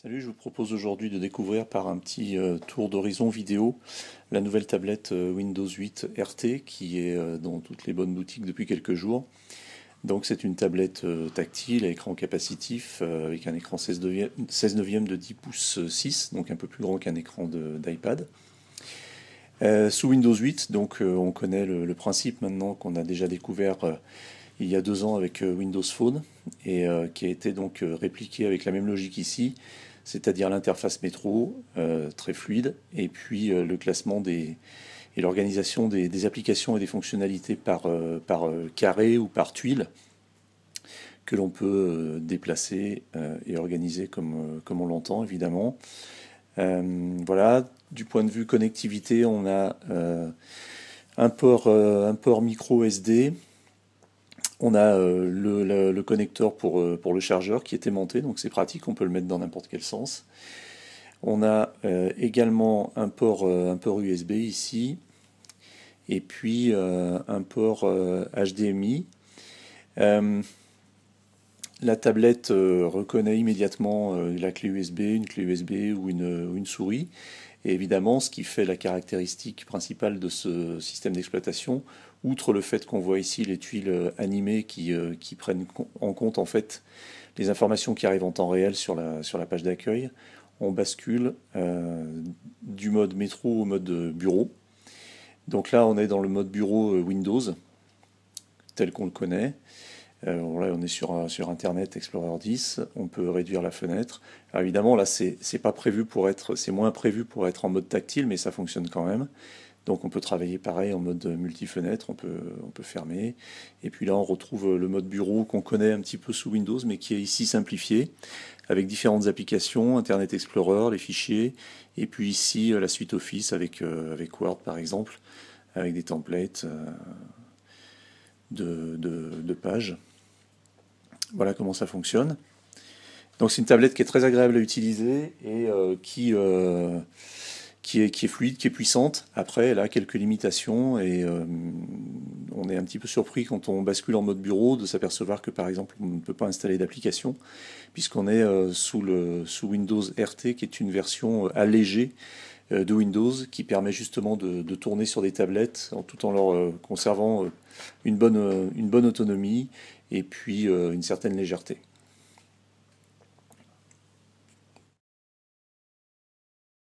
Salut, je vous propose aujourd'hui de découvrir par un petit tour d'horizon vidéo la nouvelle tablette Windows 8 RT qui est dans toutes les bonnes boutiques depuis quelques jours. Donc c'est une tablette tactile à écran capacitif avec un écran 16 neuvième de 10 pouces 6, donc un peu plus grand qu'un écran d'iPad. Sous Windows 8, donc on connaît le principe maintenant qu'on a déjà découvert il y a 2 ans avec Windows Phone et qui a été donc répliqué avec la même logique ici, c'est-à-dire l'interface métro très fluide et puis le classement et l'organisation des applications et des fonctionnalités par carré ou par tuile que l'on peut déplacer et organiser comme on l'entend évidemment. Voilà, du point de vue connectivité, on a un port micro SD. On a le connecteur pour le chargeur qui est aimanté, donc c'est pratique, on peut le mettre dans n'importe quel sens. On a également un port USB ici, et puis un port HDMI. La tablette reconnaît immédiatement la clé USB, une clé USB ou une souris. Et évidemment, ce qui fait la caractéristique principale de ce système d'exploitation, outre le fait qu'on voit ici les tuiles animées qui prennent en compte en fait les informations qui arrivent en temps réel sur la page d'accueil, on bascule du mode métro au mode bureau. Donc là, on est dans le mode bureau Windows, tel qu'on le connaît. Là, on est sur Internet Explorer 10, on peut réduire la fenêtre. Alors évidemment, là, c'est pas prévu pour être, c'est moins prévu pour être en mode tactile, mais ça fonctionne quand même. Donc on peut travailler pareil en mode multi-fenêtre, on peut fermer. Et puis là, on retrouve le mode bureau qu'on connaît un petit peu sous Windows, mais qui est ici simplifié, avec différentes applications, Internet Explorer, les fichiers, et puis ici la suite Office avec Word par exemple, avec des templates de pages. Voilà comment ça fonctionne. Donc c'est une tablette qui est très agréable à utiliser et qui est fluide, qui est puissante. Après, elle a quelques limitations et on est un petit peu surpris quand on bascule en mode bureau de s'apercevoir que par exemple on ne peut pas installer d'application puisqu'on est sous Windows RT qui est une version allégée de Windows qui permet justement de tourner sur des tablettes tout en leur conservant une bonne autonomie et puis une certaine légèreté.